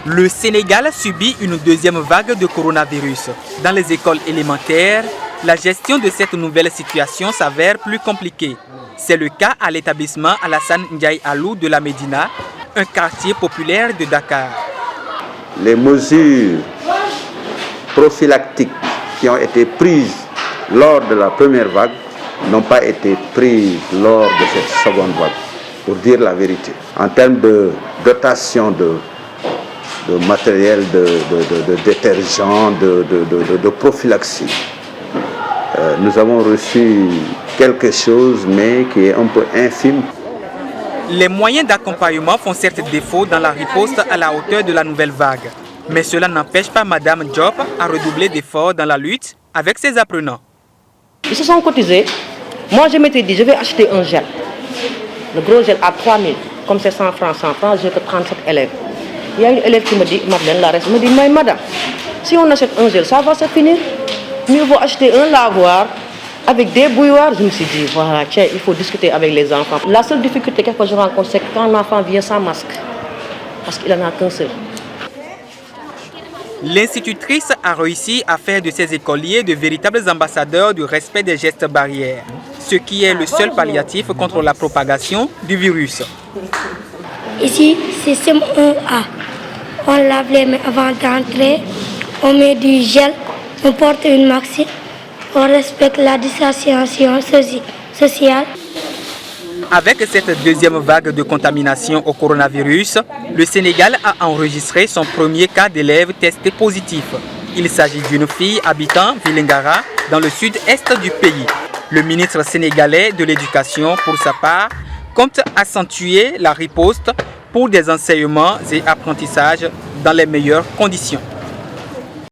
Le Sénégal subit une deuxième vague de coronavirus. Dans les écoles élémentaires, la gestion de cette nouvelle situation s'avère plus compliquée. C'est le cas à l'établissement Alassane Ndiaye Alou de la Médina, un quartier populaire de Dakar. Les mesures prophylactiques qui ont été prises lors de la première vague n'ont pas été prises lors de cette seconde vague, pour dire la vérité. En termes de dotation de matériel, de détergents, de prophylaxie, nous avons reçu quelque chose, mais qui est un peu infime. Les moyens d'accompagnement font certes défaut dans la riposte à la hauteur de la nouvelle vague. Mais cela n'empêche pas Madame Diop à redoubler d'efforts dans la lutte avec ses apprenants. Ils se sont cotisés. Moi, je m'étais dit, je vais acheter un gel. Le gros gel à 3 000. Comme c'est 100 francs, j'ai que 37 élèves. Il y a une élève qui me dit, Madeleine, la reste, me dit, mais madame, si on achète un gel, ça va se finir. Mieux vaut acheter un lavoir avec des bouilloires. Je me suis dit, voilà, tiens, il faut discuter avec les enfants. La seule difficulté que je rencontre, c'est quand l'enfant vient sans masque. Parce qu'il n'en a qu'un seul. L'institutrice a réussi à faire de ses écoliers de véritables ambassadeurs du respect des gestes barrières, ce qui est le seul palliatif contre la propagation du virus. Ici, c'est CM1A. On lave les mains avant d'entrer, on met du gel, on porte une masque, on respecte la distanciation sociale. Avec cette deuxième vague de contamination au coronavirus, le Sénégal a enregistré son premier cas d'élève testé positif. Il s'agit d'une fille habitant Vélingara, dans le sud-est du pays. Le ministre sénégalais de l'Éducation, pour sa part, compte accentuer la riposte pour des enseignements et apprentissages dans les meilleures conditions.